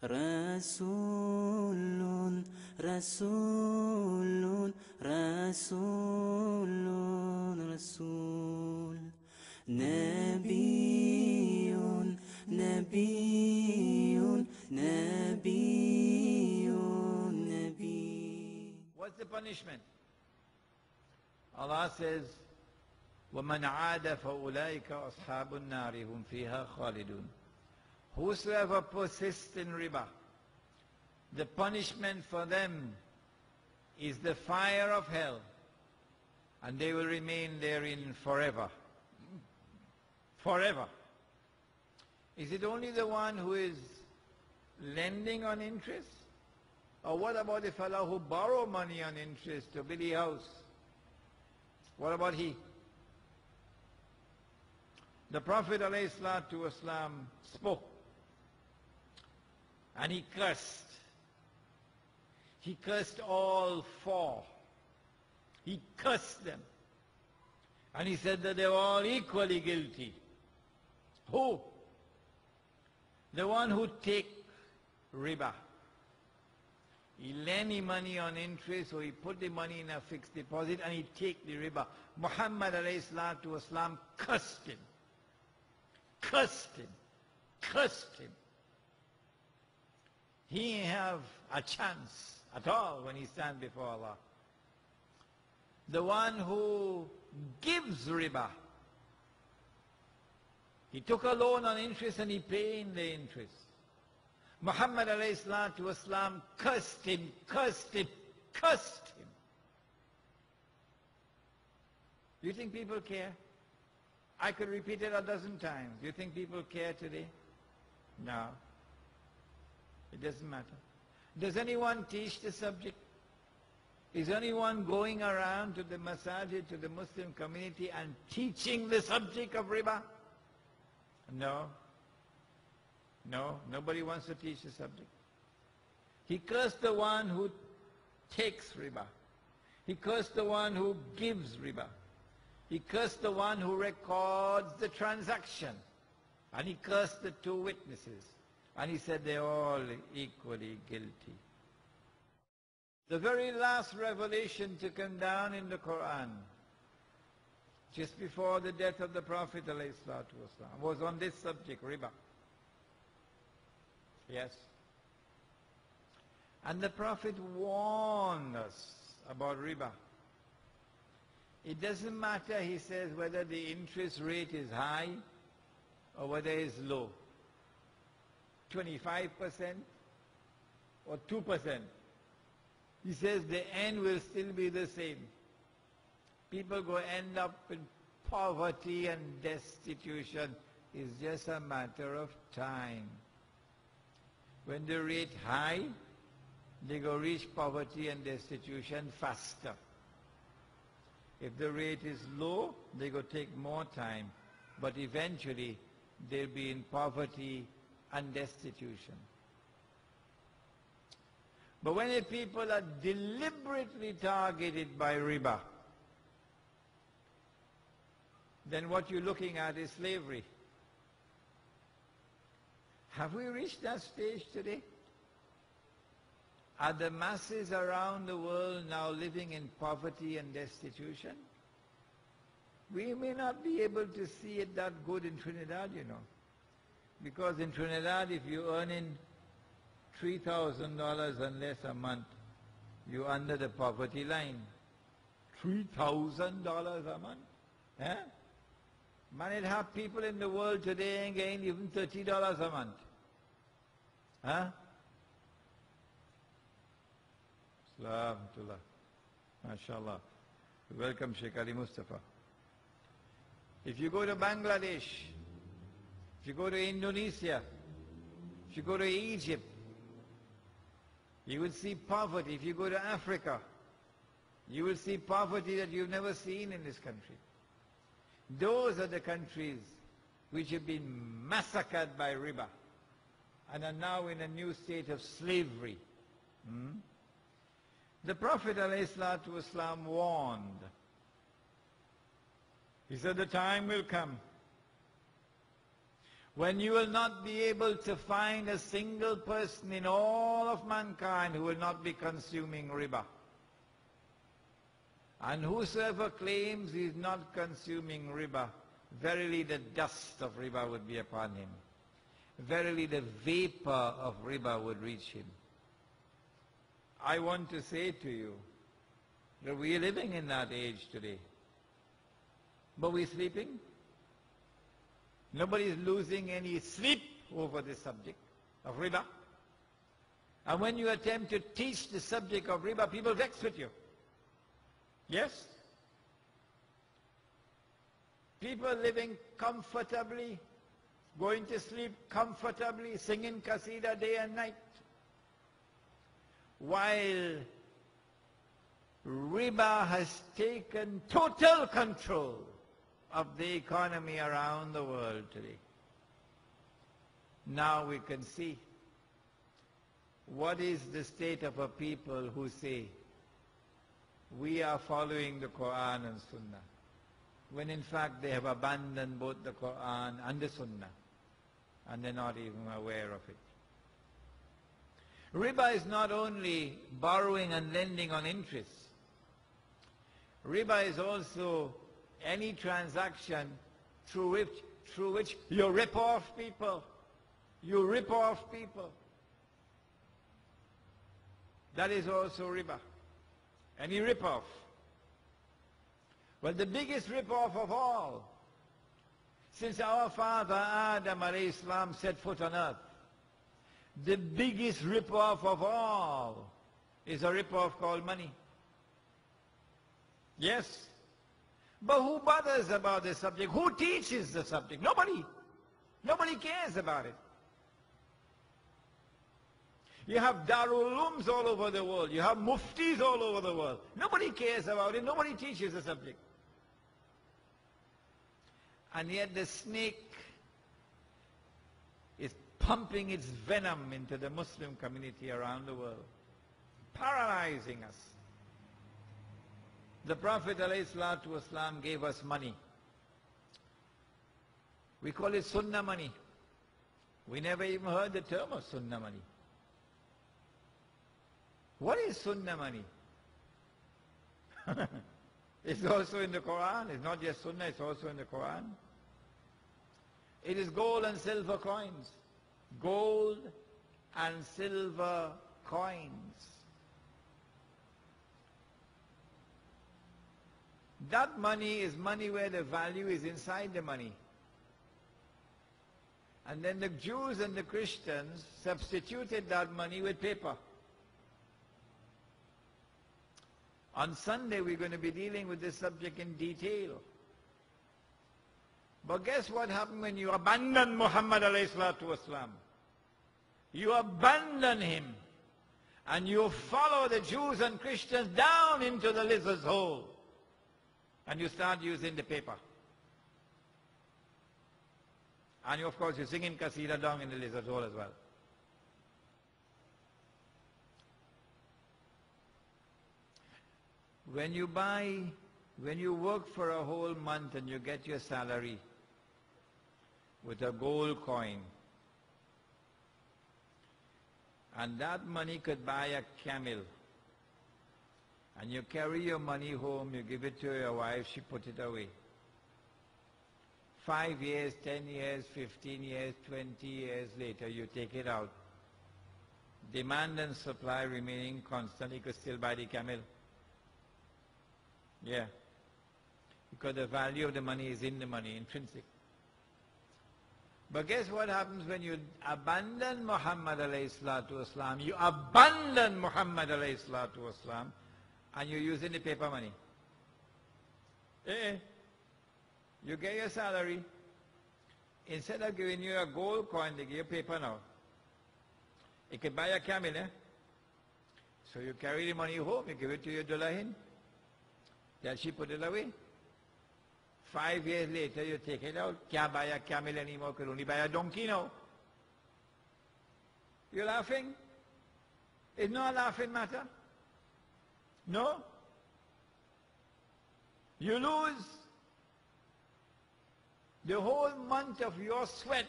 رسول رسول رسول رسول نبي نبي نبي نبي. What's the punishment? Allah says, وَمَنْ عَادَ فَأُولَٰئِكَ أَصْحَابُ النَّارِ هُمْ فِيهَا خَالِدُونَ. Whosoever persists in riba, the punishment for them is the fire of hell, and they will remain therein forever. Forever. Is it only the one who is lending on interest? Or what about the fellow who borrow money on interest to build a house? What about he? The Prophet ﷺ spoke and he cursed. He cursed all four. He cursed them. And he said that they were all equally guilty. Who? The one who take riba. He lend him money on interest, or he put the money in a fixed deposit and he take the riba. Muhammed ﷺ cursed him. Cursed him. Cursed him. He have a chance at all when he stands before Allah. The one who gives riba. He took a loan on interest and he paid the interest. Muhammad ﷺ cursed him, cursed him, cursed him. Do you think people care? I could repeat it a dozen times. Do you think people care today? No. It doesn't matter. Does anyone teach the subject? Is anyone going around to the masajid, to the Muslim community and teaching the subject of riba? No. No, nobody wants to teach the subject. He cursed the one who takes riba. He cursed the one who gives riba. He cursed the one who records the transaction. And he cursed the two witnesses. And he said they're all equally guilty. The very last revelation to come down in the Quran, just before the death of the Prophet ﷺ, was on this subject, riba. Yes. And the Prophet warned us about riba. It doesn't matter, he says, whether the interest rate is high or whether it's low. 25% or 2%. He says the end will still be the same. People go end up in poverty and destitution. It's just a matter of time. When the rate high, they go reach poverty and destitution faster. If the rate is low, they go take more time. But eventually, they'll be in poverty and destitution. But when the people are deliberately targeted by riba, then what you're looking at is slavery. Have we reached that stage today? Are the masses around the world now living in poverty and destitution? We may not be able to see it that good in Trinidad, you know. Because in Trinidad, if you're earning $3,000 and less a month, you're under the poverty line. $3,000 a month? Eh? Man, it have people in the world today ain't getting even $30 a month. Huh? Salamatullah. MashaAllah. Welcome, Sheikh Ali Mustafa. If you go to Bangladesh, if you go to Indonesia, if you go to Egypt, you will see poverty. If you go to Africa, you will see poverty that you've never seen in this country. Those are the countries which have been massacred by riba and are now in a new state of slavery. The Prophet ﷺ warned. He said, the time will come When you will not be able to find a single person in all of mankind who will not be consuming riba. And whosoever claims he is not consuming riba, verily the dust of riba would be upon him. Verily the vapor of riba would reach him. I want to say to you that we are living in that age today. But we're sleeping. Nobody is losing any sleep over the subject of riba. And when you attempt to teach the subject of riba, people vex with you. Yes? People living comfortably, going to sleep comfortably, singing qasida day and night. While riba has taken total control of the economy around the world today. Now we can see what is the state of a people who say, we are following the Quran and Sunnah, when in fact they have abandoned both the Quran and the Sunnah, and they're not even aware of it. Riba is not only borrowing and lending on interest. Riba is also any transaction through which you rip off people. You rip off people. That is also riba. Any rip-off. Well, the biggest rip-off of all, since our father Adam alayhi salam set foot on earth, the biggest rip-off of all is a rip-off called money. Yes. But who bothers about the subject? Who teaches the subject? Nobody. Nobody cares about it. You have Darul Ulooms all over the world. You have Muftis all over the world. Nobody cares about it. Nobody teaches the subject. And yet the snake is pumping its venom into the Muslim community around the world, paralyzing us. The Prophet ﷺ gave us money. We call it Sunnah money. We never even heard the term of Sunnah money. What is Sunnah money? It's also in the Quran. It's not just Sunnah, it's also in the Quran. It is gold and silver coins. Gold and silver coins. That money is money where the value is inside the money. And then the Jews and the Christians substituted that money with paper. On Sunday we're going to be dealing with this subject in detail. But guess what happened when you abandon Muhammad alayhi salatu wasalam? You abandon him and you follow the Jews and Christians down into the lizard's hole. And you start using the paper. And you, of course, you're singing qasida down in the lizard's hole as well. When you work for a whole month and you get your salary with a gold coin, and that money could buy a camel, and you carry your money home, you give it to your wife, she put it away. 5 years, 10 years, 15 years, 20 years later, you take it out. Demand and supply remaining constant, you could still buy the camel. Yeah. Because the value of the money is in the money, intrinsic. But guess what happens when you abandon Muhammad alayhi salatu wasalam? You abandon Muhammad alayhi salatu wasalam and you're using the paper money. You get your salary. Instead of giving you a gold coin, they give you paper now. It could buy a camel, eh? So you carry the money home, you give it to your dulahin. Then she put it away. 5 years later, you take it out. Can't buy a camel anymore, could only buy a donkey now. You're laughing? It's not a laughing matter. No? You lose the whole month of your sweat